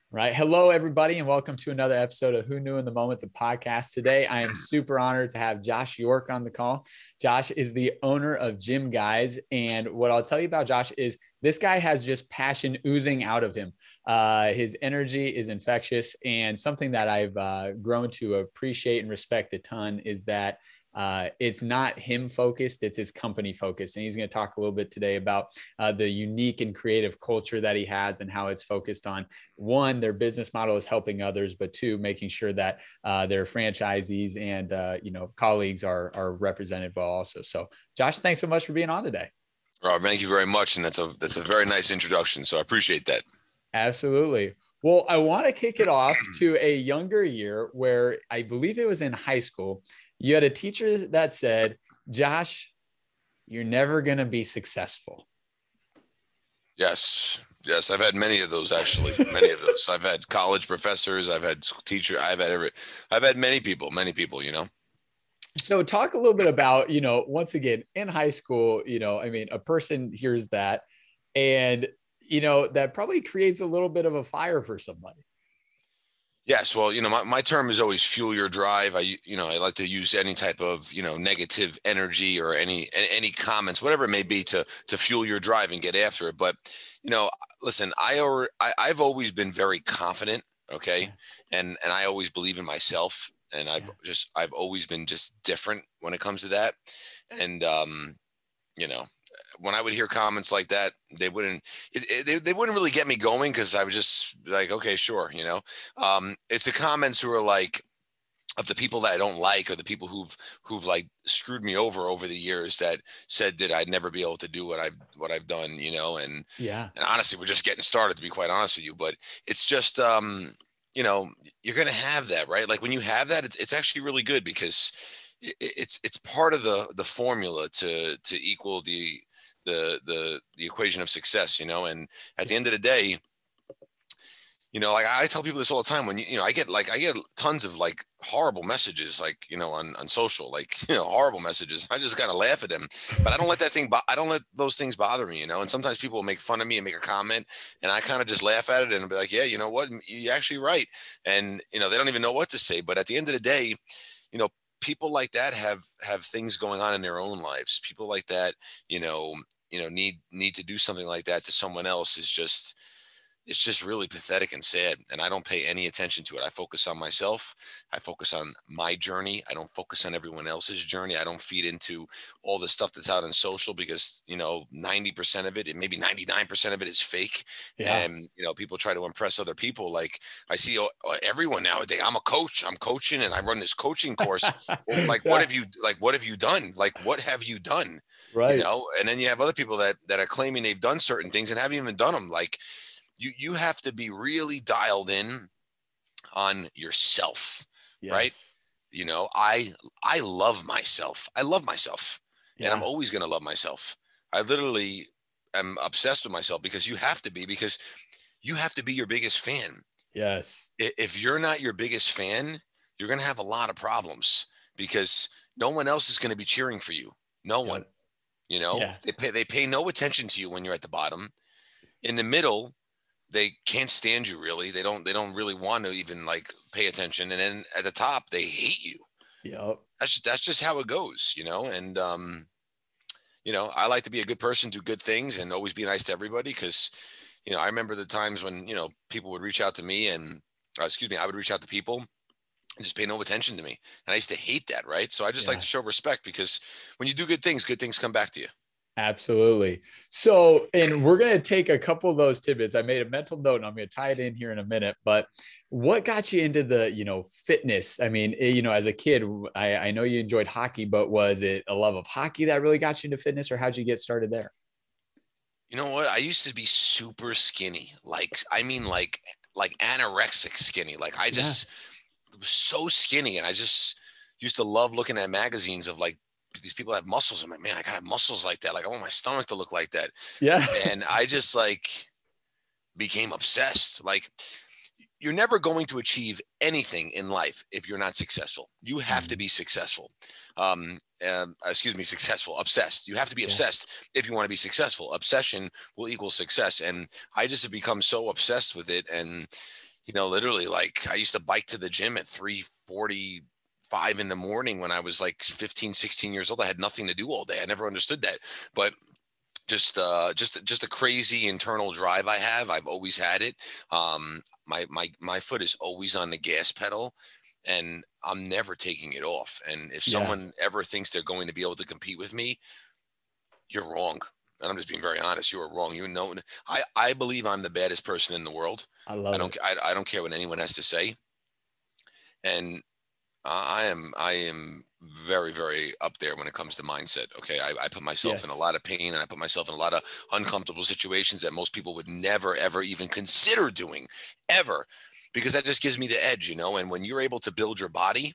Right. Hello, everybody, and welcome to another episode of Who Knew in the Moment, the podcast. Today, I am super honored to have Josh York on the call. Josh is the owner of GymGuyz. And what I'll tell you about Josh is this guy has just passion oozing out of him. His energy is infectious. And something that I've grown to appreciate and respect a ton is that it's not him focused, it's his company focused. And he's going to talk a little bit today about the unique and creative culture that he has and how it's focused on one, their business model is helping others, but two, making sure that their franchisees and colleagues are represented well also. So Josh, thanks so much for being on today. Rob, thank you very much. And that's a very nice introduction. So I appreciate that. Absolutely. Well, I want to kick it off to a younger year where I believe it was in high school. You had a teacher that said, Josh, you're never going to be successful. Yes. I've had many of those, actually. Many of those. I've had college professors. I've had teachers. I've had many people, So talk a little bit about, once again, in high school, a person hears that and, that probably creates a little bit of a fire for somebody. Yes. Well, my term is always fuel your drive. I like to use any type of, negative energy or any comments, whatever it may be to fuel your drive and get after it. But, listen, I've always been very confident. Okay. And I always believe in myself. And I've always been just different when it comes to that. And, when I would hear comments like that, they wouldn't really get me going, because I was just like, okay, sure. It's the comments who are like, of the people that I don't like, or the people who've like screwed me over the years, that said that I'd never be able to do what I've done, and honestly, we're just getting started, to be quite honest with you. But it's just, you're going to have that, right? Like when you have that, it's actually really good, because it's part of the formula to equal the equation of success, and at the end of the day, like I tell people this all the time, when I get tons of like horrible messages, like, on social, like, horrible messages. I just gotta laugh at them, but I don't let those things bother me, and sometimes people will make fun of me and make a comment, and I kind of just laugh at it and be like, yeah, you know what, you're actually right. And, they don't even know what to say. But at the end of the day, people like that have things going on in their own lives. People like that, need to do something like that to someone else it's just really pathetic and sad. And I don't pay any attention to it. I focus on myself. I focus on my journey. I don't focus on everyone else's journey. I don't feed into all the stuff that's out on social, because, 90% of it, and maybe 99% of it, is fake. Yeah. And, people try to impress other people. Like I see everyone nowadays, I'm a coach, I'm coaching, and I run this coaching course. Well, like, what have you done? Like, what have you done? Right. And then you have other people that are claiming they've done certain things and haven't even done them. Like, you have to be really dialed in on yourself, Yes. right? I love myself. I love myself, and I'm always going to love myself. I literally am obsessed with myself, because you have to be your biggest fan. Yes. If you're not your biggest fan, you're going to have a lot of problems, because no one else is going to be cheering for you. No one, they pay no attention to you when you're at the bottom. In the middle, they can't stand you, really. They don't really want to even like pay attention. And then at the top, they hate you. Yep. That's just how it goes, and I like to be a good person, do good things, and always be nice to everybody, because I remember the times when people would reach out to me, and I would reach out to people and just pay no attention to me, and I used to hate that, right? So I just like to show respect, because when you do good things come back to you. Absolutely. So, and we're going to take a couple of those tidbits. I made a mental note and I'm going to tie it in here in a minute, but what got you into the, fitness? I mean, as a kid, I know you enjoyed hockey, but was it a love of hockey that really got you into fitness, or how'd you get started there? You know what? I used to be super skinny. Like anorexic skinny. Like I just was so skinny, and I just used to love looking at magazines of like these people have muscles. I'm like, man, I gotta have muscles like that. Like I want my stomach to look like that. Yeah. And I just like became obsessed. Like, you're never going to achieve anything in life if you're not successful. You have to be successful. Successful, obsessed. You have to be obsessed if you want to be successful. Obsession will equal success. And I just have become so obsessed with it. And, literally, like I used to bike to the gym at 3:45 in the morning when I was like 15, 16 years old. I had nothing to do all day. I never understood that. But just a crazy internal drive I have. I've always had it. My foot is always on the gas pedal, and I'm never taking it off. And if Yeah, someone ever thinks they're going to be able to compete with me, you're wrong. And I'm just being very honest. You are wrong. I believe I'm the baddest person in the world. I love it. I don't care what anyone has to say. And I am very, very up there when it comes to mindset. Okay. I put myself in a Yes. lot of pain, and I put myself in a lot of uncomfortable situations that most people would never, ever even consider doing, ever, because that just gives me the edge, And when you're able to build your body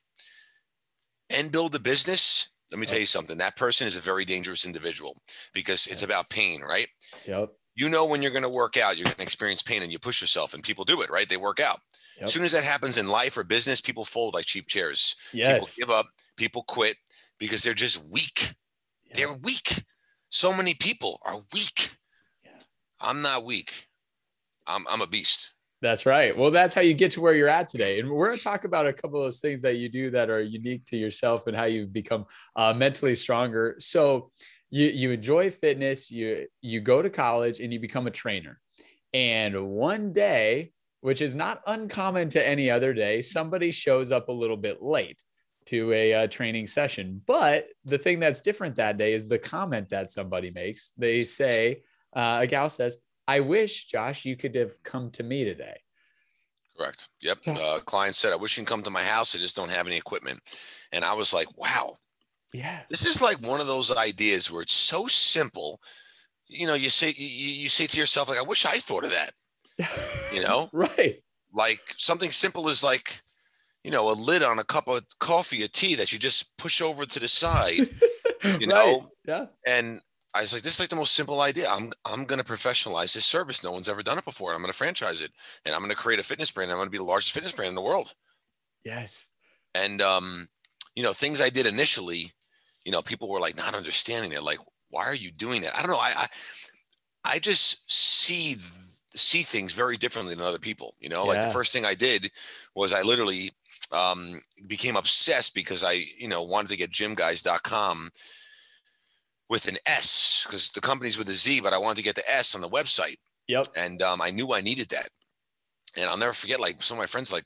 and build a business, let me tell Yep. you something. That person is a very dangerous individual, because it's about Yes. pain, right? Yep. When you're going to work out, you're going to experience pain, and you push yourself, and people do it, right? They work out. As Yep. soon as that happens in life or business, people fold like cheap chairs. People Yes. give up, people quit because they're just weak. Yep. They're weak. So many people are weak. Yeah. I'm not weak. I'm a beast. That's right. Well, that's how you get to where you're at today. And we're going to talk about a couple of those things that you do that are unique to yourself and how you've become mentally stronger. So you enjoy fitness, you go to college and you become a trainer. And one day, which is not uncommon to any other day, somebody shows up a little bit late to a training session. But the thing that's different that day is the comment that somebody makes. They say, a gal says, I wish, Josh, you could have come to me today. Correct. Yep. So, Client said, I wish you can come to my house. I just don't have any equipment. And I was like, wow, yeah. this is like one of those ideas where it's so simple. You say to yourself, like, I wish I thought of that, you know, Right. like something simple is like, a lid on a cup of coffee or tea that you just push over to the side, you Right. know, Yeah. and I was like, this is like the most simple idea. I'm going to professionalize this service. No one's ever done it before. I'm going to franchise it, and I'm going to create a fitness brand. I'm going to be the largest fitness brand in the world. Yes. And things I did initially, people were like not understanding it. Like, why are you doing that? I don't know. I just see things very differently than other people. Like the Yeah. first thing I did was I literally became obsessed because I wanted to get GymGuyz.com with an S, because the company's with a Z, but I wanted to get the S on the website. Yep. And I knew I needed that. And I'll never forget, like, some of my friends, like,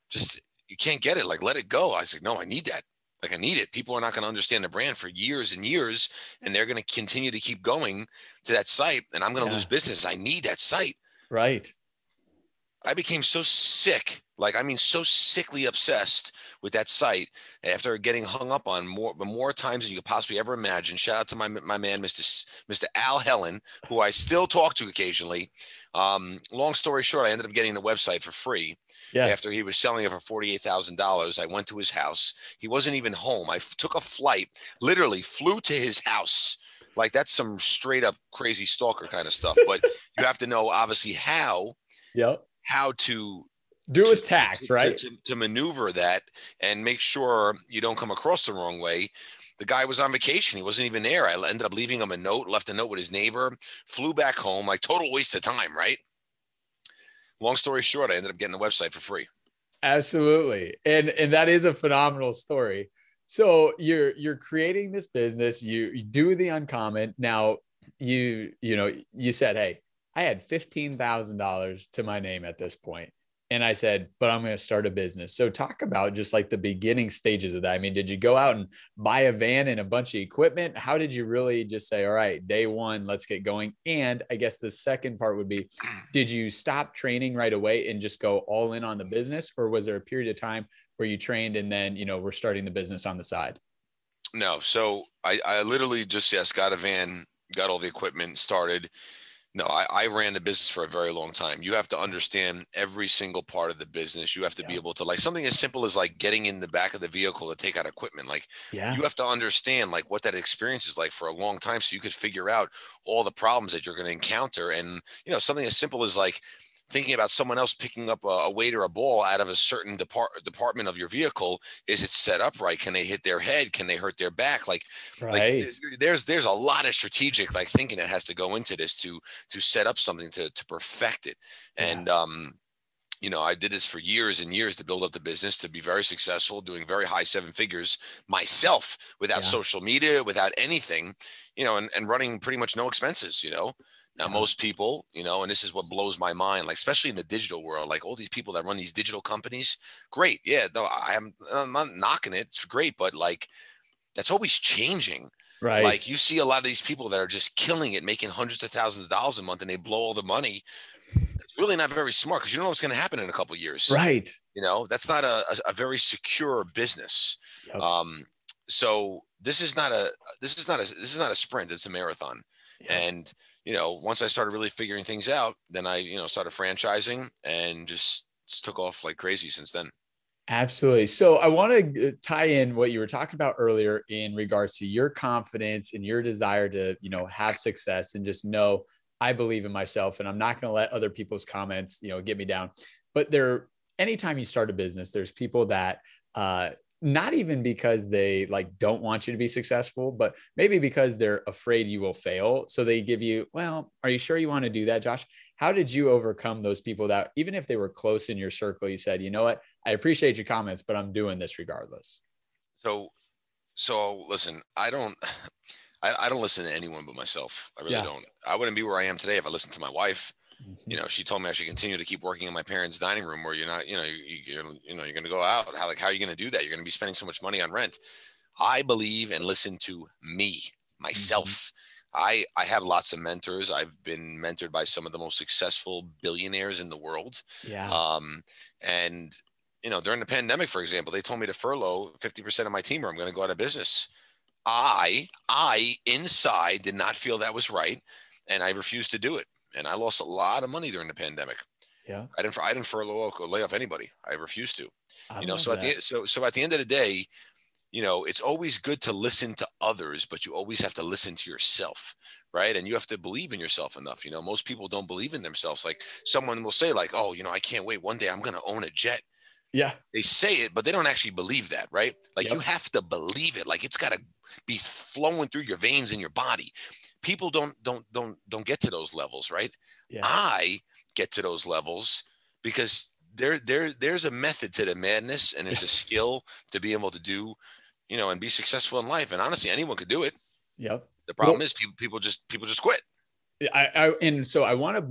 just, you can't get it. Like, let it go. I was like, no, I need that. Like, I need it. People are not going to understand the brand for years and years, and they're going to continue to keep going to that site, and I'm going to Yeah. lose business. I need that site. Right. I became so sick, like, I mean, so sickly obsessed with that site after getting hung up on more times than you could possibly ever imagine. Shout out to my man, Mr. Al Helen, who I still talk to occasionally. Long story short, I ended up getting the website for free. Yes. After he was selling it for $48,000, I went to his house. He wasn't even home. I took a flight, literally flew to his house. Like, that's some straight up crazy stalker kind of stuff. But you have to know, obviously, Yep. how to Do it with tact, right? to maneuver that and make sure you don't come across the wrong way. The guy was on vacation. He wasn't even there. I ended up leaving him a note, left a note with his neighbor, flew back home, like total waste of time, right? Long story short, I ended up getting the website for free. Absolutely. And that is a phenomenal story. So you're creating this business, you do the uncommon. Now you said, hey, I had $15,000 to my name at this point. And I said, but I'm going to start a business. So talk about just like the beginning stages of that. I mean, did you go out and buy a van and a bunch of equipment? How did you really just say, all right, day one, let's get going? And I guess the second part would be, did you stop training right away and just go all in on the business? Or was there a period of time where you trained and then, we're starting the business on the side? No. So I literally just, yes, got a van, got all the equipment, started. No, I ran the business for a very long time. You have to understand every single part of the business. You have to be Yeah. able to, like, something as simple as like getting in the back of the vehicle to take out equipment. Like, Yeah. you have to understand like what that experience is like for a long time, so you could figure out all the problems that you're going to encounter. And something as simple as like thinking about someone else picking up a weight or a ball out of a certain department of your vehicle. Is it set up right? Can they hit their head? Can they hurt their back? Like Right. there's a lot of strategic like thinking that has to go into this to set up something to perfect it. Yeah. And I did this for years and years to build up the business, to be very successful, doing very high seven figures myself without Yeah. social media, without anything, and running pretty much no expenses. Now Yeah. most people, and this is what blows my mind, like especially in the digital world, like all these people that run these digital companies, great. Yeah, no, I'm not knocking it. It's great, but like that's always changing. Right. Like you see a lot of these people that are just killing it, making hundreds of thousands of dollars a month, and they blow all the money. It's really not very smart because you don't know what's going to happen in a couple of years. Right. That's not a very secure business. Yep. Um, so this is not a sprint. It's a marathon. Yep. And once I started really figuring things out, then I started franchising and just took off like crazy since then. Absolutely. So I want to tie in what you were talking about earlier in regards to your confidence and your desire to, have success and just know I believe in myself and I'm not going to let other people's comments, get me down. But anytime you start a business, there's people that, not even because they like don't want you to be successful, but maybe because they're afraid you will fail. So they give you, well, are you sure you want to do that, Josh? How did you overcome those people that even if they were close in your circle, you said, you know what? I appreciate your comments, but I'm doing this regardless. So, so listen, I don't listen to anyone but myself. I really Yeah. don't. I wouldn't be where I am today if I listened to my wife. Mhm. She told me I should continue to keep working in my parents' dining room where you're not, you're going to go out. How are you going to do that? You're going to be spending so much money on rent. I believe and listen to me, Mhm. myself. I have lots of mentors. I've been mentored by some of the most successful billionaires in the world. Yeah. And during the pandemic, for example, they told me to furlough 50% of my team or I'm going to go out of business. I inside did not feel that was right, and I refused to do it. And I lost a lot of money during the pandemic. Yeah. I didn't furlough or lay off anybody. I refused to. I You know, love so at the that. so at the end of the day, it's always good to listen to others, but you always have to listen to yourself, right? And you have to believe in yourself enough. Most people don't believe in themselves. Like someone will say, like, "Oh, I can't wait. One day I'm going to own a jet." Yeah. They say it, but they don't actually believe that, right? Like you Yep. have to believe it. Like it's got to be flowing through your veins in your body. People don't get to those levels, right? Yeah. I get to those levels because there's a method to the madness and there's a skill to be able to do, and be successful in life. And honestly, anyone could do it. Yep. The Well, problem is people just quit. and so I want to,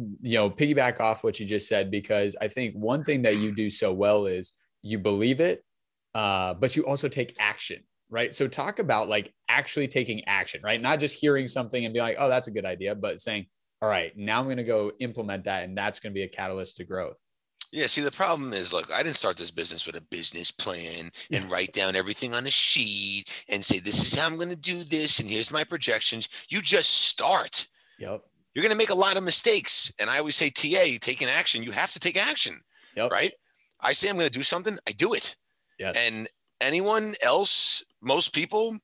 piggyback off what you just said, because I think one thing that you do so well is you believe it, but you also take action, right? So talk about like actually taking action, right? Not just hearing something and be like, oh, that's a good idea, but saying, all right, now I'm going to go implement that. And that's going to be a catalyst to growth. Yeah, see, the problem is, look, I didn't start this business with a business plan Yeah. and write down everything on a sheet and say, this is how I'm going to do this. And here's my projections. You just start. Yep. You're going to make a lot of mistakes. And I always say, TA, taking action, you have to take action, Yep. right? I say I'm going to do something, I do it. Yes. And anyone else, most people,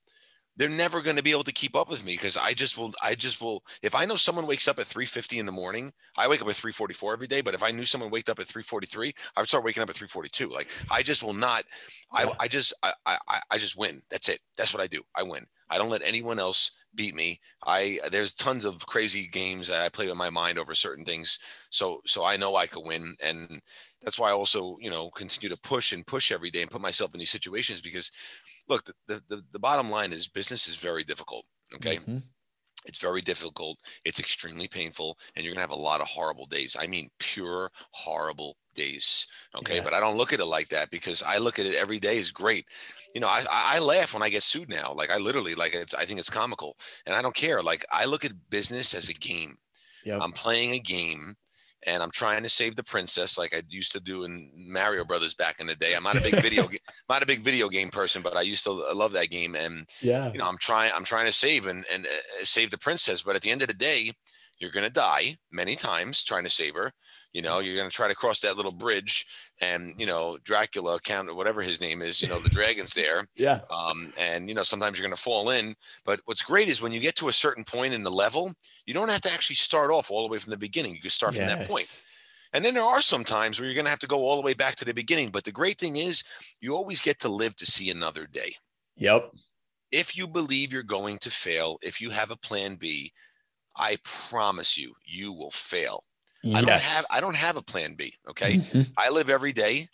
they're never going to be able to keep up with me because I just will if I know someone wakes up at 3:50 in the morning. I wake up at 3:44 every day, but if I knew someone waked up at 3:43, I would start waking up at 3:42. Like I just will not. I Yeah. I just I just win. That's it. That's what I do. I win. I don't let anyone else beat me. There's tons of crazy games that I play with my mind over certain things. So I know I could win. And that's why I also, continue to push and push every day and put myself in these situations because look, the bottom line is business is very difficult. Okay. Mm-hmm. It's very difficult. It's extremely painful, and you're going to have a lot of horrible days. I mean, pure horrible days. Okay. But I Yes. don't look at it like that because I look at it every day as great. I laugh when I get sued now. Like I literally, like, I think it's comical and I don't care. Like I look at business as a game. Yep. I'm playing a game and I'm trying to save the princess like I used to do in Mario Brothers back in the day. I'm not a big not a big video game person, but I used to love that game. And Yeah. I'm trying to save and save the princess. But at the end of the day, you're gonna die many times trying to save her. You're gonna try to cross that little bridge, and Dracula, Count, whatever his name is, the dragon's there. Yeah. And sometimes you're gonna fall in. But what's great is when you get to a certain point in the level, you don't have to actually start off all the way from the beginning. You can start from that point. Yes. And then there are some times where you're going to have to go all the way back to the beginning. But the great thing is you always get to live to see another day. Yep. If you believe you're going to fail, if you have a plan B, I promise you, you will fail. Yes. I don't have a plan B. Okay. I live every day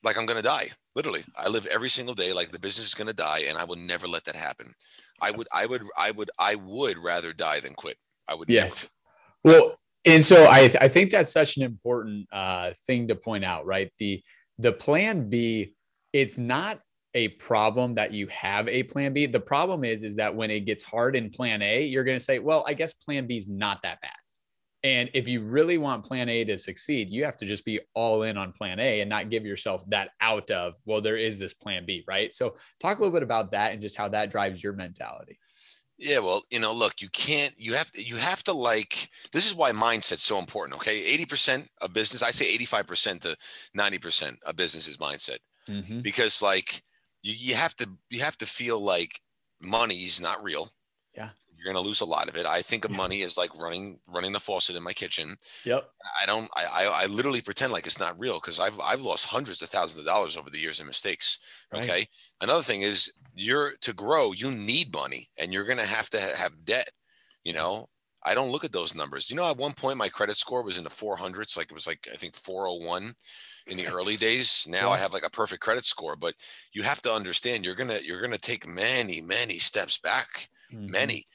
like I'm going to die. Literally, I live every single day like the business is going to die, and I will never let that happen. I would rather die than quit. I would never. Yes. Well, and so I think that's such an important thing to point out, right? The plan B, it's not a problem that you have a plan B. The problem is that when it gets hard in plan A, you're going to say, well, I guess plan B is not that bad. And if you really want plan A to succeed, you have to just be all in on plan A and not give yourself that out of, well, there is this plan B, right? So talk a little bit about that and just how that drives your mentality. Yeah, well, look, you have to like, this is why mindset's so important. Okay. 80% of business, I say 85% to 90% of business is mindset, Mm-hmm. because like you have to feel like money is not real. Yeah. You're going to lose a lot of it. I think of money as like running the faucet in my kitchen. Yep. I literally pretend like it's not real, because I've lost hundreds of thousands of dollars over the years in mistakes. Right. Okay. Another thing is, to grow, you need money, and you're going to have debt. I don't look at those numbers. At one point my credit score was in the 400s. Like it was like, I think 401 in the early days. Now I have like a perfect credit score, but you have to understand you're going to take many, many steps back. Mm-hmm. Many.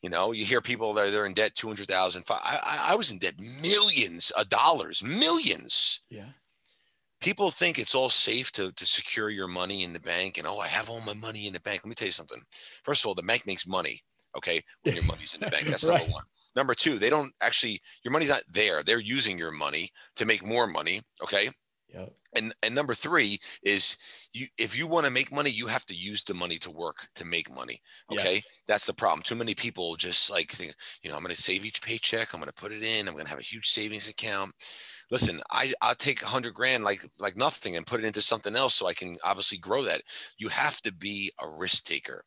You hear people that they're in debt 200,000. I was in debt millions of dollars, millions. Yeah. People think it's all safe to secure your money in the bank, and I have all my money in the bank. Let me tell you something. First of all, the bank makes money. Okay, when your money's in the bank, that's Right. number one. Number two, they don't actually. Your money's not there. They're using your money to make more money. Okay. Yep. And number three is, if you want to make money, you have to use the money to work to make money. Okay. Yes. That's the problem. Too many people just like think, I'm going to save each paycheck. I'm going to put it in. I'm going to have a huge savings account. Listen, I'll take 100 grand like nothing and put it into something else so I can obviously grow that. You have to be a risk taker,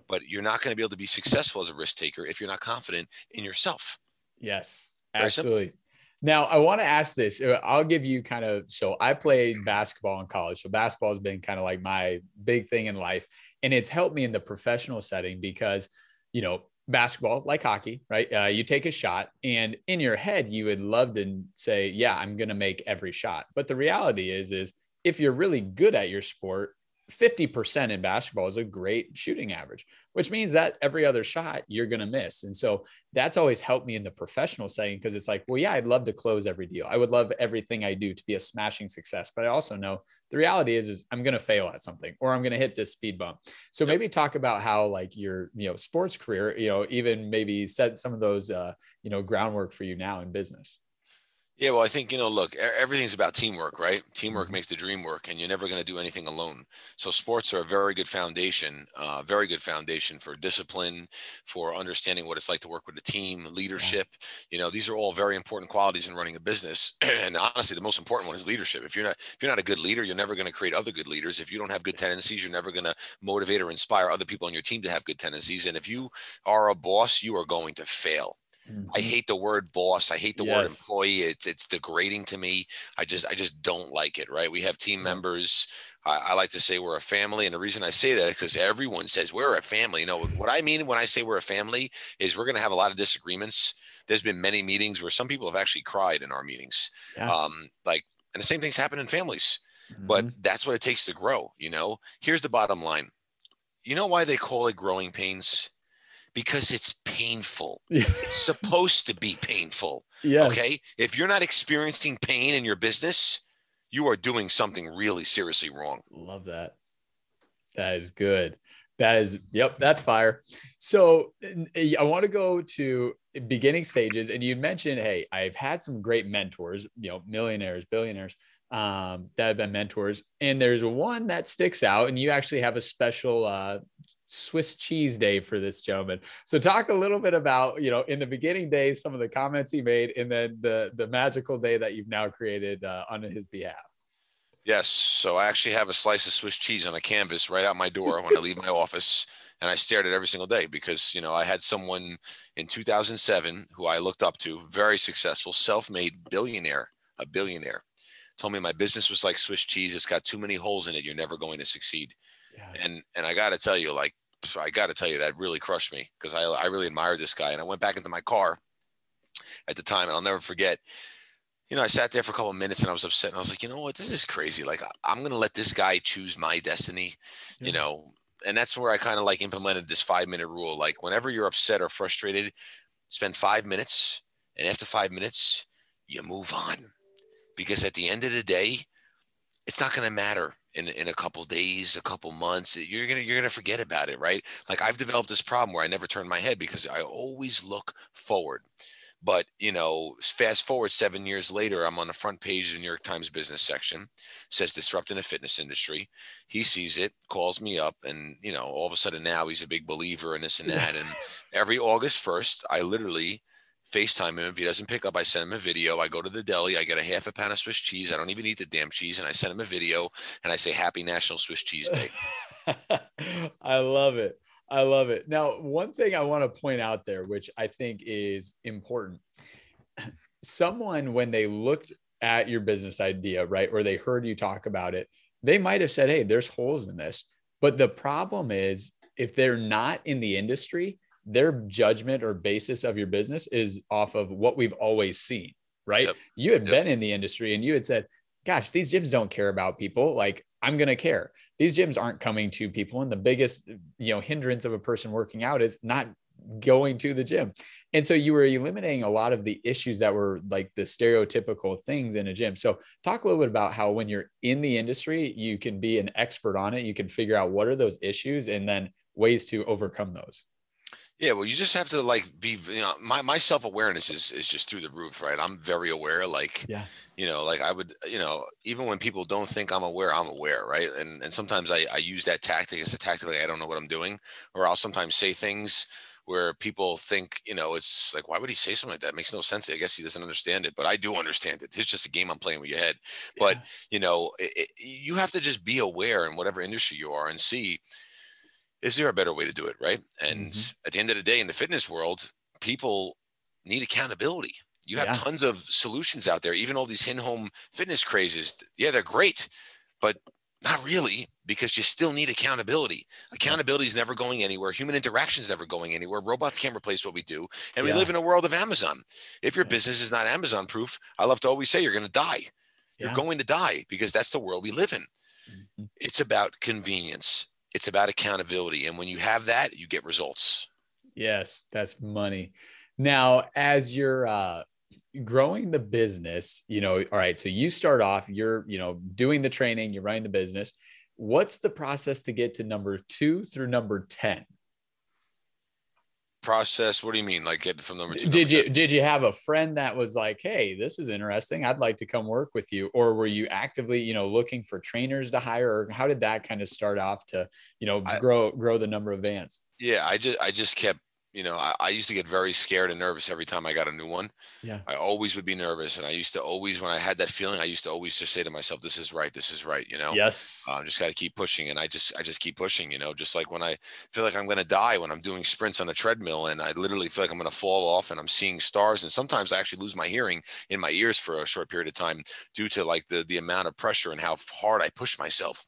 but you're not going to be able to be successful as a risk taker if you're not confident in yourself. Yes, Very absolutely. simple. Now, I want to ask this. I'll give you so I played basketball in college. So basketball has been kind of like my big thing in life. And it's helped me in the professional setting because, basketball, like hockey, right? You take a shot, and in your head, you would love to say, yeah, I'm going to make every shot. But the reality is if you're really good at your sport, 50% in basketball is a great shooting average, which means that every other shot you're going to miss. And so that's always helped me in the professional setting, because it's like, well, yeah, I'd love to close every deal. I would love everything I do to be a smashing success. But I also know the reality is I'm going to fail at something, or I'm going to hit this speed bump. So maybe talk about how like your, sports career, even maybe set some of those, groundwork for you now in business. Yeah, well, I think, look, everything's about teamwork, right? Teamwork makes the dream work, and you're never going to do anything alone. So sports are a very good foundation for discipline, for understanding what it's like to work with a team, leadership. These are all very important qualities in running a business. And honestly, the most important one is leadership. If you're not a good leader, you're never going to create other good leaders. If you don't have good tendencies, you're never going to motivate or inspire other people on your team to have good tendencies. And if you are a boss, you are going to fail. I hate the word boss. I hate the word employee. It's degrading to me. I just don't like it. Right. We have team members. I like to say we're a family. And the reason I say that is because everyone says we're a family. What I mean when I say we're a family is we're going to have a lot of disagreements. There's been many meetings where some people have actually cried in our meetings. And the same things happen in families, but that's what it takes to grow. Here's the bottom line. You know why they call it growing pains? Because it's painful. It's supposed to be painful. Yes. Okay. If you're not experiencing pain in your business, you are doing something really seriously wrong. Love that. That is good. That's fire. So I want to go to beginning stages. And you mentioned, hey, I've had some great mentors, millionaires, billionaires that have been mentors. And there's one that sticks out, and you actually have a special Swiss cheese day for this gentleman. So talk a little bit about, in the beginning days, some of the comments he made, and then the magical day that you've now created on his behalf. Yes. So I actually have a slice of Swiss cheese on a canvas right out my door when I leave my office. And I stared at it every single day because, I had someone in 2007 who I looked up to, very successful, self-made billionaire, a billionaire, told me my business was like Swiss cheese. It's got too many holes in it. You're never going to succeed. Yeah. And I got to tell you, that really crushed me because I really admired this guy. And I went back into my car at the time. And I'll never forget, I sat there for a couple of minutes and I was upset. And I was like, you know what? This is crazy. Like, I'm going to let this guy choose my destiny, Yeah. And that's where I kind of like implemented this 5-minute rule. Like, whenever you're upset or frustrated, spend 5 minutes. And after 5 minutes, you move on. Because at the end of the day, it's not going to matter in a couple days, a couple months. You're gonna forget about it, right? Like, I've developed this problem where I never turn my head because I always look forward. But, fast forward 7 years later, I'm on the front page of the New York Times business section, says disrupting the fitness industry. He sees it, calls me up, and, all of a sudden now he's a big believer in this and that. And every August 1st, I literally FaceTime him. If he doesn't pick up, I send him a video. I go to the deli, I get a half a pound of Swiss cheese. I don't even eat the damn cheese. And I send him a video and I say, Happy National Swiss Cheese Day. I love it. I love it. Now, one thing I want to point out there, which I think is important, someone, when they looked at your business idea, right, or they heard you talk about it, they might have said, hey, there's holes in this. But the problem is, if they're not in the industry, their judgment or basis of your business is off of what we've always seen, right? Yep. You had been in the industry and you had said, gosh, these gyms don't care about people. Like, I'm going to care. These gyms aren't coming to people. And the biggest, hindrance of a person working out is not going to the gym. And so you were eliminating a lot of the issues that were like the stereotypical things in a gym. So talk a little bit about how, when you're in the industry, you can be an expert on it. You can figure out what are those issues and then ways to overcome those. Yeah, well, you just have to be, my self-awareness is just through the roof, right? I'm very aware, like, like I would, even when people don't think I'm aware, right? And sometimes I use that tactic as a tactic, like I don't know what I'm doing, or I'll sometimes say things where people think, it's like, why would he say something like that? It makes no sense. I guess he doesn't understand it, but I do understand it. It's just a game I'm playing with your head. But, you have to just be aware in whatever industry you are and see, is there a better way to do it, right? And at the end of the day, in the fitness world, people need accountability. You have tons of solutions out there, even all these in-home fitness crazes. Yeah, they're great, but not really, because you still need accountability. Accountability is never going anywhere. Human interaction is never going anywhere. Robots can't replace what we do. And we live in a world of Amazon. If your business is not Amazon proof, I love to always say you're going to die. You're going to die, because that's the world we live in. It's about convenience. It's about accountability. And when you have that, you get results. Yes, that's money. Now, as you're growing the business, all right, so you start off, you're, doing the training, you're running the business. What's the process to get to number 2 through number 10? Process? What do you mean? Like, get from number 2? Did you have a friend that was like, hey, this is interesting, I'd like to come work with you? Or were you actively, looking for trainers to hire? Or how did that kind of start off to, grow the number of vans? Yeah, I just kept, I used to get very scared and nervous every time I got a new one. Yeah. I always would be nervous. And I used to always, when I had that feeling, I used to always just say to myself, this is right. Yes. Just got to keep pushing. And I just keep pushing, just like when I feel like I'm going to die, when I'm doing sprints on a treadmill and I literally feel like I'm going to fall off and I'm seeing stars. And sometimes I actually lose my hearing in my ears for a short period of time due to like the amount of pressure and how hard I push myself.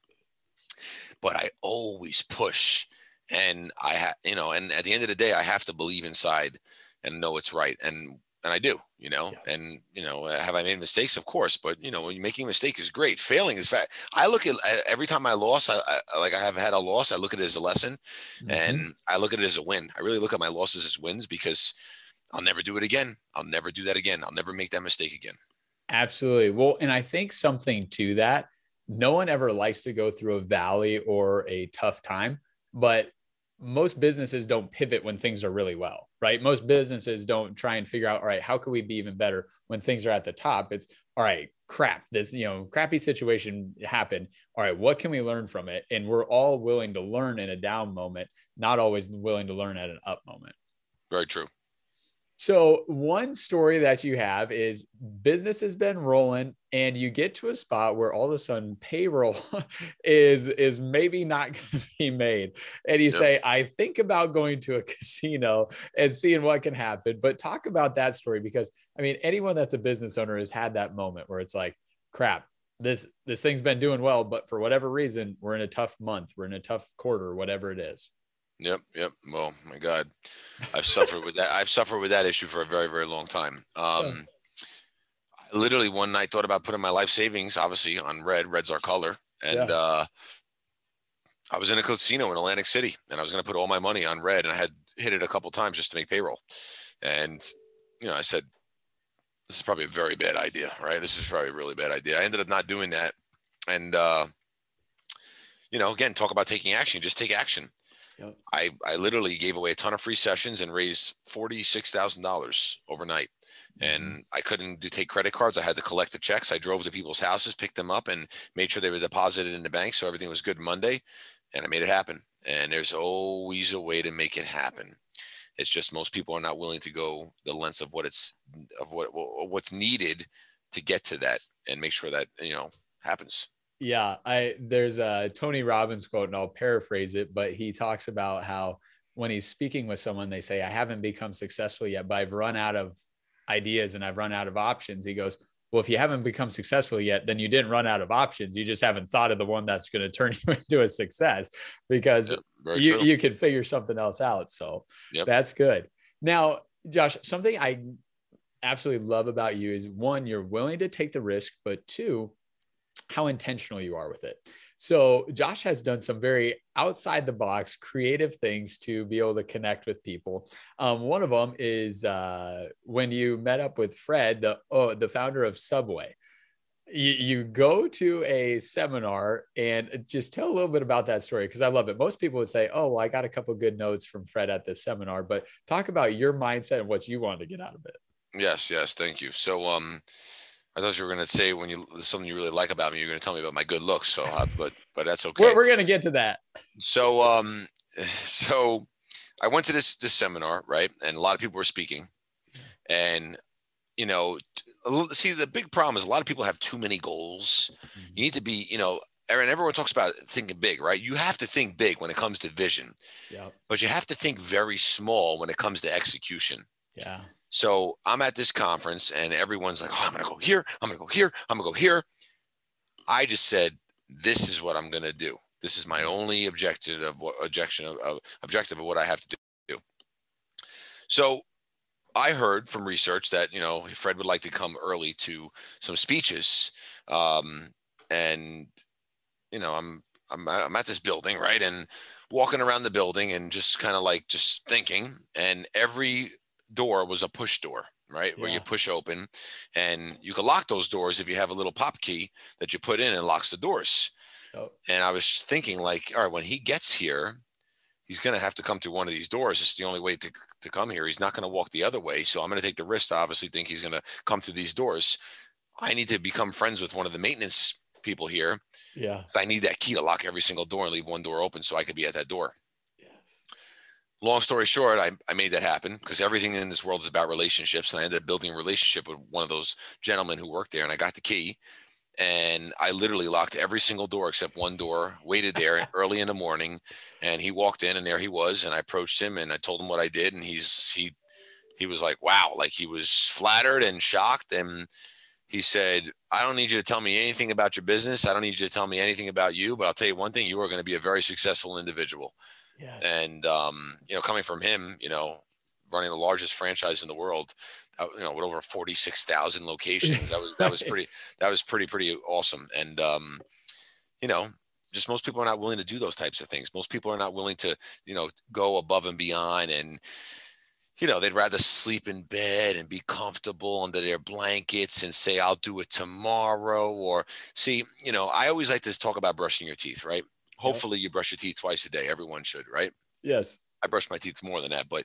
But I always push. And and at the end of the day, I have to believe inside and know it's right. And I do, and, have I made mistakes? Of course. But, when you're making a mistake is great. Failing is fat. I look at every time I lost, I have had a loss. I look at it as a lesson and I look at it as a win. I really look at my losses as wins, because I'll never do it again. I'll never do that again. I'll never make that mistake again. Absolutely. Well, and I think something to that, no one ever likes to go through a valley or a tough time, but most businesses don't pivot when things are really well, right? Most businesses don't try and figure out, all right, how can we be even better when things are at the top? It's all right, crap, this, crappy situation happened. All right, what can we learn from it? And we're all willing to learn in a down moment, not always willing to learn at an up moment. Very true. So one story that you have is business has been rolling and you get to a spot where all of a sudden payroll is maybe not going to be made. And you say, I think about going to a casino and seeing what can happen. But talk about that story, because anyone that's a business owner has had that moment where it's like, crap, this thing's been doing well, but for whatever reason, we're in a tough month, we're in a tough quarter, whatever it is. Yep. Yep. Well, my God, I've suffered with that. I've suffered with that issue for a very, very long time. Yeah. I literally one night thought about putting my life savings, obviously, on red. Red's our color. And Yeah. I was in a casino in Atlantic City, and I was going to put all my money on red, and I had hit it a couple times just to make payroll. And I said, this is probably a very bad idea, right? This is probably a really bad idea. I ended up not doing that. And, again, talk about taking action. Just take action. Yep. I literally gave away a ton of free sessions and raised $46,000 overnight. And I couldn't take credit cards. I had to collect the checks. I drove to people's houses, picked them up, and made sure they were deposited in the bank. So everything was good Monday, and I made it happen. And there's always a way to make it happen. It's just most people are not willing to go the lengths of what's needed to get to that and make sure that, happens. Yeah, there's a Tony Robbins quote, and I'll paraphrase it, but he talks about how when he's speaking with someone, they say, I haven't become successful yet, but I've run out of ideas and I've run out of options. He goes, well, if you haven't become successful yet, then you didn't run out of options. You just haven't thought of the one that's going to turn you into a success, because you can figure something else out. So That's good. Now, Josh, something I absolutely love about you is, one, you're willing to take the risk, but two, how intentional you are with it. So Josh has done some very outside the box creative things to be able to connect with people. One of them is when you met up with Fred, the founder of Subway. You go to a seminar, and just tell a little bit about that story, because I love it. Most people would say, oh, well, I got a couple of good notes from Fred at this seminar, but talk about your mindset and what you wanted to get out of it. Yes. Thank you. So, I thought you were going to say something you really like about me, you're going to tell me about my good looks. So, but that's okay. We're going to get to that. So, so I went to this seminar, right? And a lot of people were speaking, and, see, the big problem is a lot of people have too many goals. You need to be, Aaron, everyone talks about thinking big, right? You have to think big when it comes to vision, but you have to think very small when it comes to execution. Yeah. So I'm at this conference, and everyone's like, oh, I'm going to go here. I'm going to go here. I'm going to go here. I just said, this is what I'm going to do. This is my only objective of what I have to do. So I heard from research that, Fred would like to come early to some speeches. And, I'm at this building, right? And walking around the building and just kind of like just thinking, and every door was a push door, right? Where you push open, and you can lock those doors if you have a little pop key that you put in and locks the doors. And I was thinking, like, all right, when he gets here, he's going to have to come through one of these doors. It's the only way to come here. He's not going to walk the other way. So I'm going to take the risk to obviously think he's going to come through these doors. I need to become friends with one of the maintenance people here. Yeah. So I need that key to lock every single door and leave one door open so I could be at that door. Long story short, I made that happen, because everything in this world is about relationships. And I ended up building a relationship with one of those gentlemen who worked there, and I got the key, and I literally locked every single door except one door, waited there early in the morning, and he walked in, and there he was. And I approached him and I told him what I did. And he was like, wow, like he was flattered and shocked. And he said, I don't need you to tell me anything about your business. I don't need you to tell me anything about you, but I'll tell you one thing, you are going to be a very successful individual. Yes. And, coming from him, running the largest franchise in the world, with over 46,000 locations, that was pretty awesome. And, just most people are not willing to do those types of things. Most people are not willing to, go above and beyond, and, they'd rather sleep in bed and be comfortable under their blankets and say, I'll do it tomorrow. Or see, I always like to talk about brushing your teeth, right? Hopefully you brush your teeth twice a day. Everyone should, right? Yes. I brush my teeth more than that, but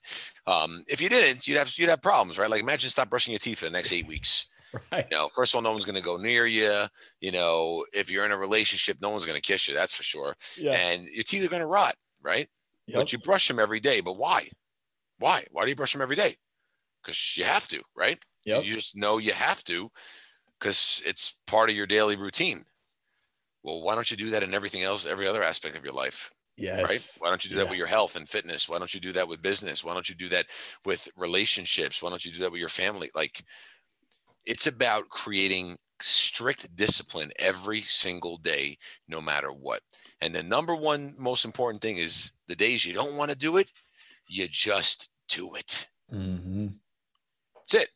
if you didn't, you'd have problems, right? Like, imagine stop brushing your teeth for the next 8 weeks. Right. First of all, no one's going to go near you. If you're in a relationship, no one's going to kiss you. That's for sure. Yeah. And your teeth are going to rot, right? Yep. But you brush them every day. But why? Why do you brush them every day? Because you have to, right? Yep. You just know you have to, because it's part of your daily routine. Well, why don't you do that in everything else, every other aspect of your life? Yes. Right? Why don't you do that with your health and fitness? Why don't you do that with business? Why don't you do that with relationships? Why don't you do that with your family? Like, it's about creating strict discipline every single day, no matter what. And the number one most important thing is the days you don't want to do it, you just do it. Mm-hmm. That's it.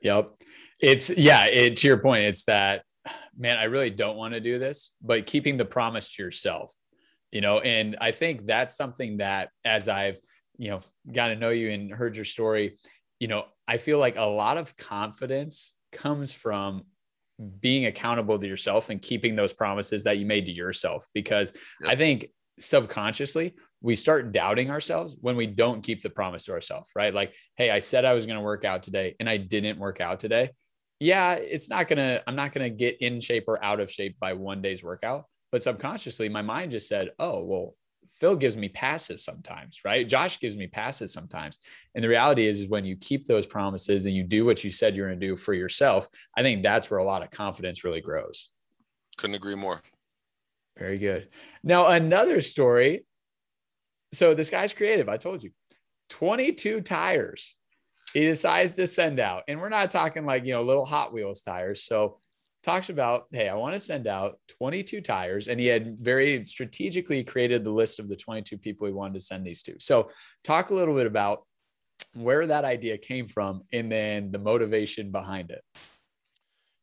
Yep. To your point, it's that, man, I really don't want to do this, but keeping the promise to yourself, and I think that's something that as I've, got to know you and heard your story, I feel like a lot of confidence comes from being accountable to yourself and keeping those promises that you made to yourself. Because I think subconsciously we start doubting ourselves when we don't keep the promise to ourselves, right? Like, hey, I said I was going to work out today and I didn't work out today. Yeah, I'm not going to get in shape or out of shape by one day's workout. But subconsciously, my mind just said, oh, well, Phil gives me passes sometimes, right? Josh gives me passes sometimes. And the reality is when you keep those promises and you do what you said you're going to do for yourself, I think that's where a lot of confidence really grows. Couldn't agree more. Very good. Now, another story. So this guy's creative. I told you, 22 tires he decides to send out. And we're not talking like, little Hot Wheels tires. So talks about, hey, I want to send out 22 tires. And he had very strategically created the list of the 22 people he wanted to send these to. So talk a little bit about where that idea came from and then the motivation behind it.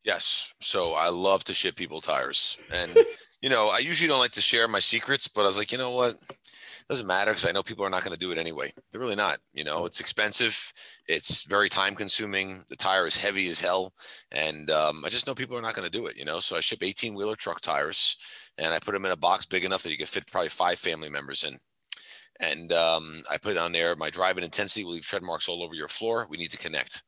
Yes. So I love to ship people tires. And, I usually don't like to share my secrets, but I was like, you know what? It doesn't matter because I know people are not going to do it anyway. They're really not. It's expensive. It's very time consuming. The tire is heavy as hell. And I just know people are not going to do it, So I ship 18-wheeler truck tires and I put them in a box big enough that you could fit probably 5 family members in. And I put on there, my driving intensity will leave tread marks all over your floor. We need to connect.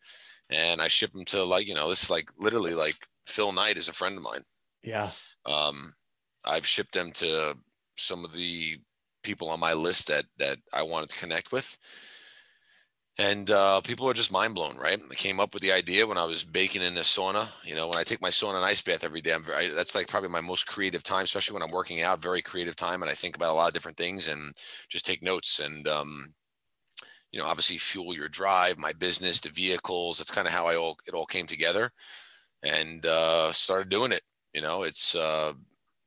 And I ship them to this is like literally like Phil Knight is a friend of mine. Yeah. I've shipped them to some of the people on my list that I wanted to connect with. And people are just mind blown, right? I came up with the idea when I was baking in the sauna. When I take my sauna and ice bath every day, that's like probably my most creative time, especially when I'm working out, very creative time. And I think about a lot of different things and just take notes and, obviously fuel your drive, my business, the vehicles. That's kind of how it all came together and started doing it.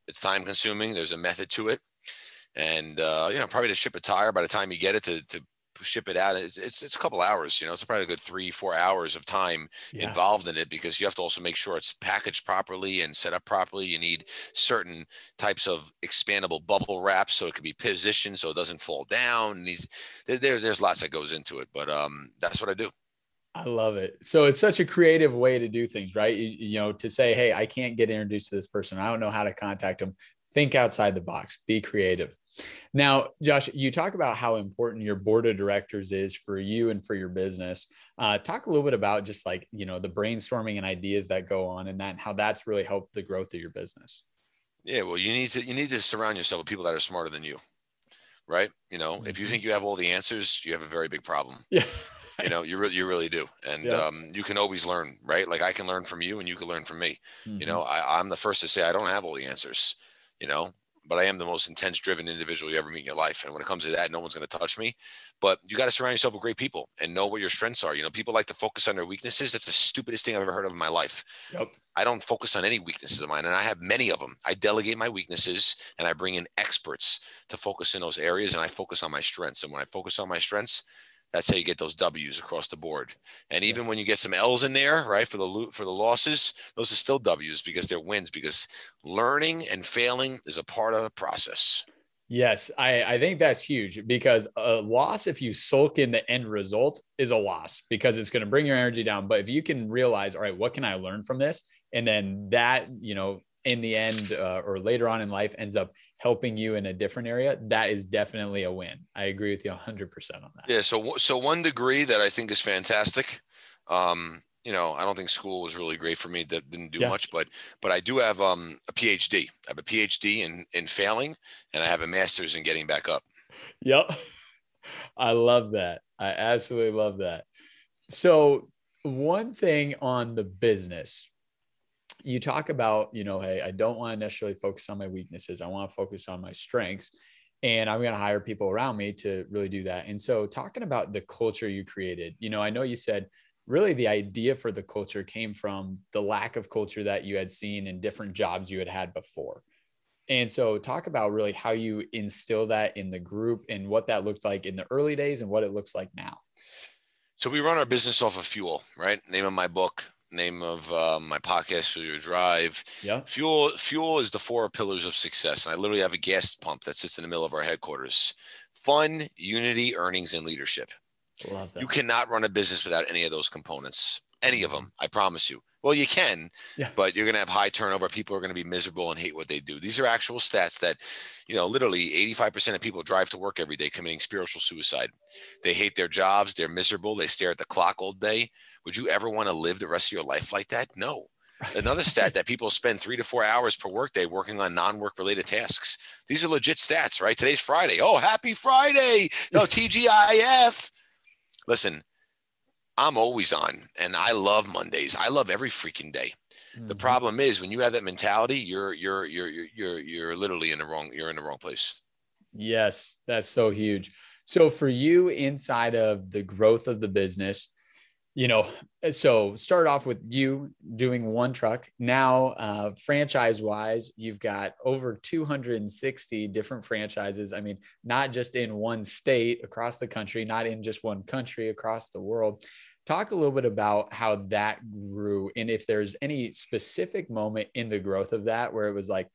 It's time consuming. There's a method to it. And, probably to ship a tire by the time you get it to ship it out, it's a couple hours, it's probably a good 3-4 hours of time involved in it because you have to also make sure it's packaged properly and set up properly. You need certain types of expandable bubble wrap so it can be positioned so it doesn't fall down. There's lots that goes into it, but that's what I do. I love it. So it's such a creative way to do things, right? To say, hey, I can't get introduced to this person. I don't know how to contact them. Think outside the box, be creative. Now, Josh, you talk about how important your board of directors is for you and for your business. Talk a little bit about just like, the brainstorming and ideas that go on and that, and how that's really helped the growth of your business. Yeah. Well, you need to surround yourself with people that are smarter than you, right? If you think you have all the answers, you have a very big problem. Yeah. You really do. And you can always learn, right? Like I can learn from you and you can learn from me. Mm-hmm. I'm the first to say I don't have all the answers, but I am the most intense driven individual you ever meet in your life. And when it comes to that, no one's going to touch me, but you got to surround yourself with great people and know what your strengths are. People like to focus on their weaknesses. That's the stupidest thing I've ever heard of in my life. Yep. I don't focus on any weaknesses of mine and I have many of them. I delegate my weaknesses and I bring in experts to focus in those areas and I focus on my strengths. And when I focus on my strengths, that's how you get those W's across the board. And even when you get some L's in there, right, for the losses, those are still W's because they're wins, because learning and failing is a part of the process. Yes, I think that's huge because a loss, if you sulk in the end result, is a loss because it's going to bring your energy down. But if you can realize, all right, what can I learn from this? And then that, in the end or later on in life ends up helping you in a different area, that is definitely a win. I agree with you 100% on that. Yeah. So one degree that I think is fantastic. I don't think school was really great for me. That didn't do much, but I do have a PhD. I have a PhD in failing, and I have a master's in getting back up. Yep. I love that. I absolutely love that. So one thing on the business, you talk about, hey, I don't want to necessarily focus on my weaknesses. I want to focus on my strengths, and I'm going to hire people around me to really do that. And so talking about the culture you created, I know you said really the idea for the culture came from the lack of culture that you had seen in different jobs you had had before. And so talk about really how you instill that in the group and what that looked like in the early days and what it looks like now. So we run our business off of fuel, right? Name of my book, name of my podcast, Fuel Your Drive. Yeah. Fuel is the 4 pillars of success. And I literally have a gas pump that sits in the middle of our headquarters. Fun, unity, earnings, and leadership. Love that. You cannot run a business without any of those components, any of them. I promise you. Well, you can, but you're going to have high turnover. People are going to be miserable and hate what they do. These are actual stats that, literally 85% of people drive to work every day committing spiritual suicide. They hate their jobs. They're miserable. They stare at the clock all day. Would you ever want to live the rest of your life like that? No. Another stat that people spend 3 to 4 hours per workday working on non-work related tasks. These are legit stats, right? Today's Friday. Oh, happy Friday. No, TGIF. Listen, I'm always on, and I love Mondays. I love every freaking day. Mm-hmm. The problem is when you have that mentality, you're literally in the wrong place. Yes, that's so huge. So for you, inside of the growth of the business, so start off with you doing one truck. Now, franchise wise, you've got over 260 different franchises. I mean, not just in one state across the country, not in just one country across the world. Talk a little bit about how that grew, and if there's any specific moment in the growth of that where it was like,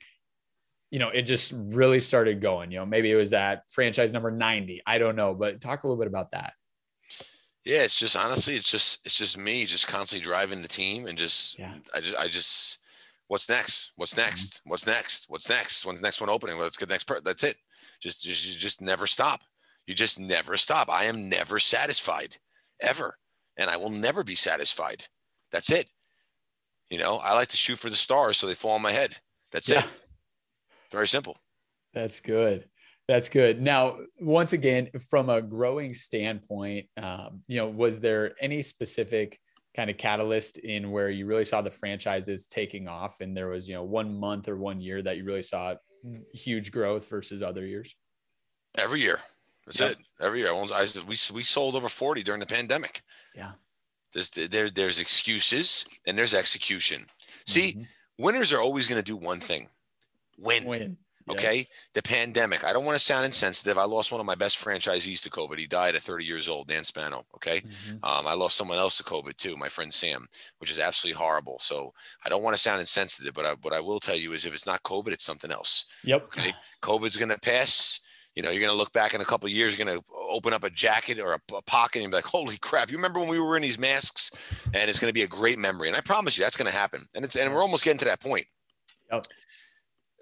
it just really started going. Maybe it was at franchise number 90. I don't know, but talk a little bit about that. Yeah, it's just honestly, it's just me just constantly driving the team and I just what's next? What's next? What's next? What's next? When's the next one opening? Let's get the next that's it. You just never stop. You just never stop. I am never satisfied ever. And I will never be satisfied. That's it. I like to shoot for the stars so they fall on my head. That's it. Very simple. That's good. That's good. Now, once again, from a growing standpoint, was there any specific kind of catalyst in where you really saw the franchises taking off, and there was, 1 month or 1 year that you really saw huge growth versus other years? Every year. That's it. Every year. We sold over 40 during the pandemic. Yeah. There's excuses and there's execution. See, winners are always going to do one thing. Win. Okay. Yes. The pandemic. I don't want to sound insensitive. I lost one of my best franchisees to COVID. He died at 30 years old, Dan Spano. Okay. I lost someone else to COVID too, my friend Sam, which is absolutely horrible. So I don't want to sound insensitive, but what I will tell you is if it's not COVID, it's something else. Yep. Okay. COVID's going to pass. You're going to look back in a couple of years, you're going to open up a jacket or a pocket and be like, holy crap. You remember when we were in these masks? And it's going to be a great memory. And I promise you that's going to happen. And we're almost getting to that point. Yep.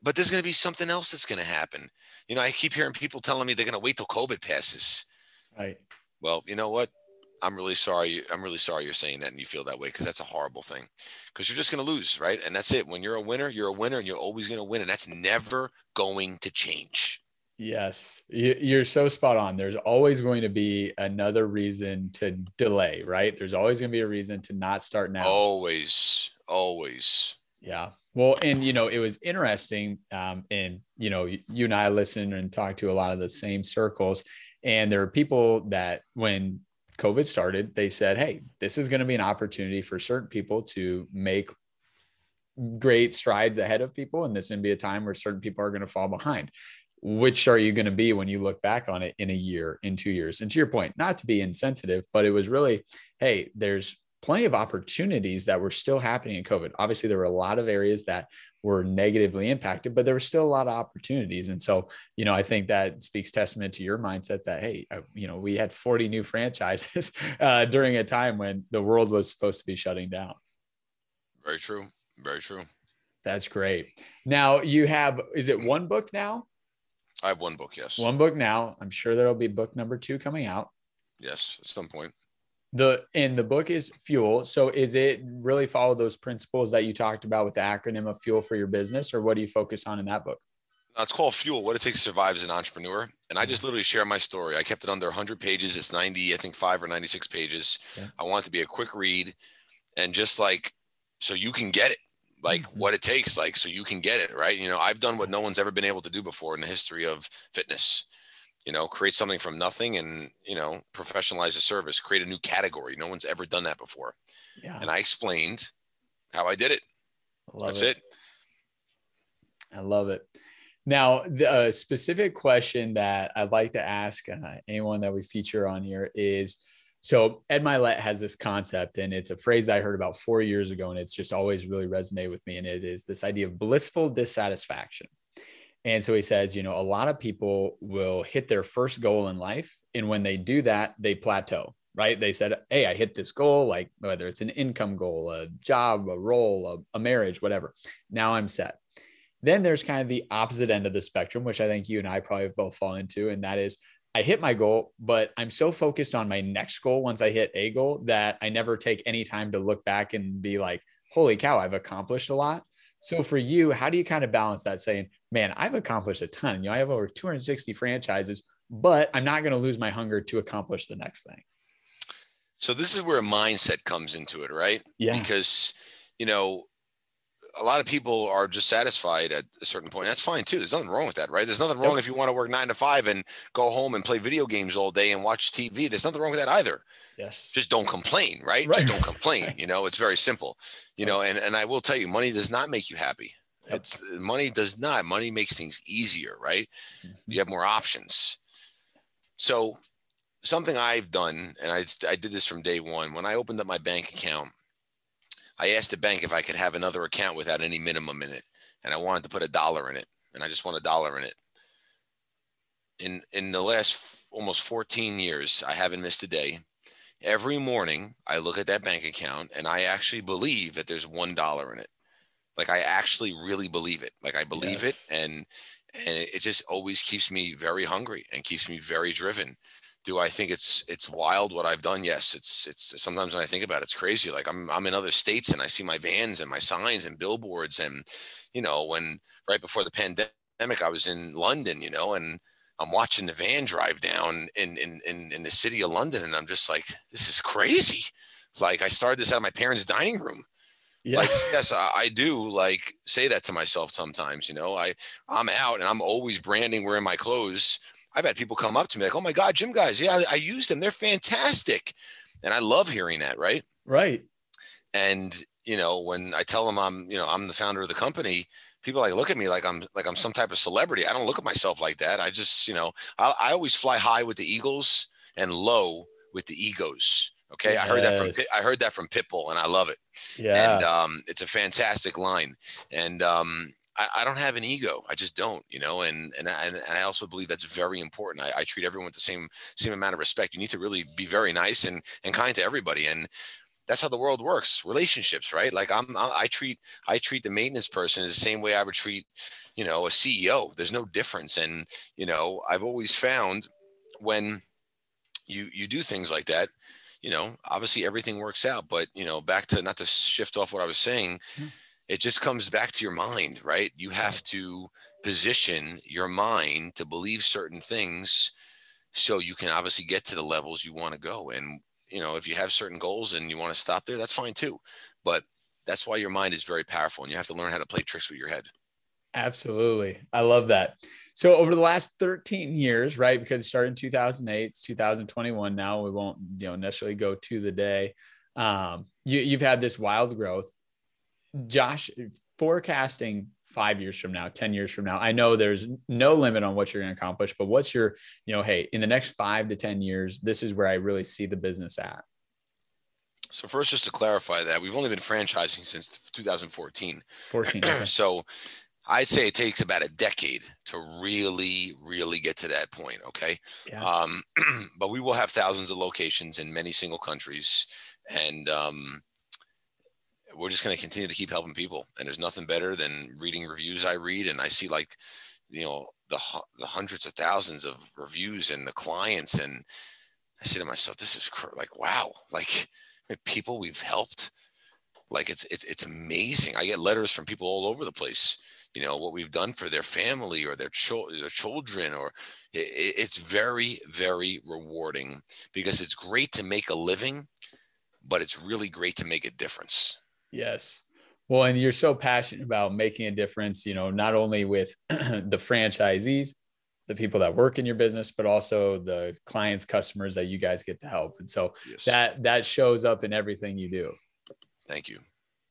But there's going to be something else that's going to happen. I keep hearing people telling me they're going to wait till COVID passes. Right. Well, you know what? I'm really sorry. I'm really sorry you're saying that and you feel that way, because that's a horrible thing, because you're just going to lose. Right. And that's it. When you're a winner, and you're always going to win. And that's never going to change. Yes, you're so spot on. There's always going to be another reason to delay, right? There's always going to be a reason to not start now. Always. Yeah. Well, and, it was interesting. And, you and I listened and talked to a lot of the same circles. And there were people that when COVID started, they said, hey, this is going to be an opportunity for certain people to make great strides ahead of people. And this is going to be a time where certain people are going to fall behind. Which are you going to be when you look back on it in a year, in 2 years? And to your point, not to be insensitive, but it was really, hey, there's plenty of opportunities that were still happening in COVID. Obviously, there were a lot of areas that were negatively impacted, but there were still a lot of opportunities. And so, I think that speaks testament to your mindset that, hey, we had 40 new franchises during a time when the world was supposed to be shutting down. Very true. Very true. That's great. Now you have, is it one book now? I have one book, yes. One book now. I'm sure there'll be book number 2 coming out. Yes, at some point. The book is Fuel. So is it really follow those principles that you talked about with the acronym of Fuel for your business, or what do you focus on in that book? It's called Fuel, What It Takes to Survive as an Entrepreneur. And I just literally share my story. I kept it under 100 pages. It's 5 or 96 pages. Yeah. I want it to be a quick read and just so you can get it. What it takes, so you can get it, right? I've done what no one's ever been able to do before in the history of fitness. create something from nothing and, professionalize a service, create a new category. No one's ever done that before. Yeah. And I explained how I did it. I love That's it. it. I love it. Now, the specific question that I'd like to ask anyone that we feature on here is, so Ed Milet has this concept, and it's a phrase that I heard about 4 years ago, and it's just always really resonated with me. And it is this idea of blissful dissatisfaction. And so he says, a lot of people will hit their first goal in life. And when they do that, they plateau, right? They said, hey, I hit this goal, like whether it's an income goal, a job, a role, a marriage, whatever. Now I'm set. Then there's kind of the opposite end of the spectrum, which I think you and I probably have both fallen into. And that is, I hit my goal, but I'm so focused on my next goal once I hit a goal that I never take any time to look back and be like, holy cow, I've accomplished a lot. So for you, how do you kind of balance that saying, man, I've accomplished a ton. I have over 260 franchises, but I'm not going to lose my hunger to accomplish the next thing. So this is where a mindset comes into it, right? Yeah. Because, a lot of people are just satisfied at a certain point. That's fine too. There's nothing wrong with that, right? There's nothing wrong if you want to work 9 to 5 and go home and play video games all day and watch TV. There's nothing wrong with that either. Yes. Just don't complain, right? Just don't complain. It's very simple, and I will tell you, money does not make you happy. Money does not. Money makes things easier, right? Mm-hmm. You have more options. So something I've done, and I did this from day one, when I opened up my bank account, I asked the bank if I could have another account without any minimum in it. And I wanted to put $1 in it. And I just want $1 in it. In the last almost 14 years, I haven't missed a day. Every morning I look at that bank account and I actually believe that there's $1 in it. Like I actually really believe it. Like I believe it. And it just always keeps me very hungry and keeps me very driven. Do I think it's wild what I've done? Yes. It's sometimes when I think about it, it's crazy. Like I'm in other states and I see my vans and my signs and billboards. And, when right before the pandemic, I was in London, and I'm watching the van drive down in the city of London. And I'm just like, this is crazy. Like I started this out of my parents' dining room. Yeah. Like, yes, I do like say that to myself sometimes, I'm out and I'm always branding wearing my clothes. I've had people come up to me like, oh my God, GymGuyz. Yeah, I use them. They're fantastic. And I love hearing that. Right. Right. And, when I tell them I'm the founder of the company, people like look at me like I'm some type of celebrity. I don't look at myself like that. I just, I always fly high with the Eagles and low with the egos. Okay. Yes. I heard that from Pitbull and I love it. Yeah. And it's a fantastic line. And I don't have an ego. I just don't, and I also believe that's very important. I treat everyone with the same amount of respect. You need to really be very nice and kind to everybody. And that's how the world works. Relationships, right? Like I treat the maintenance person the same way I would treat, a CEO. There's no difference. And, I've always found when you do things like that, obviously everything works out, but, back to not to shift off what I was saying, it just comes back to your mind, right? You have to position your mind to believe certain things so you can obviously get to the levels you want to go. And, if you have certain goals and you want to stop there, that's fine too. But that's why your mind is very powerful and you have to learn how to play tricks with your head. Absolutely. I love that. So over the last 13 years, right, because it started in 2008, it's 2021 now, we won't, necessarily go to the day. You've had this wild growth. Josh, forecasting 5 years from now, 10 years from now, I know there's no limit on what you're going to accomplish, but what's your, hey, in the next 5 to 10 years, this is where I really see the business at. So first, just to clarify that we've only been franchising since 2014. Okay. So I'd say it takes about a decade to really, really get to that point. Okay. Yeah. But we will have thousands of locations in many single countries. And, we're just going to continue to keep helping people. And there's nothing better than reading reviews I read. And I see like, the hundreds of thousands of reviews and the clients. And I say to myself, this is like, wow, like people we've helped. Like it's amazing. I get letters from people all over the place, what we've done for their family or their children, or it's very, very rewarding because it's great to make a living, but it's really great to make a difference. Yes. Well, and you're so passionate about making a difference, not only with the franchisees, the people that work in your business, but also the clients, customers that you guys get to help. And so that shows up in everything you do. Thank you.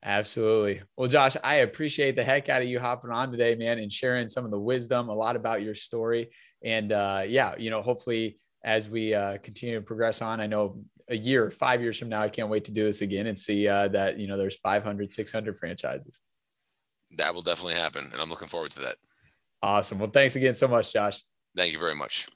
Absolutely. Well, Josh, I appreciate the heck out of you hopping on today, man, and sharing some of the wisdom, a lot about your story. And hopefully as we continue to progress on, I know a year, 5 years from now, I can't wait to do this again and see that, there's 500, 600 franchises. That will definitely happen. And I'm looking forward to that. Awesome. Well, thanks again so much, Josh. Thank you very much.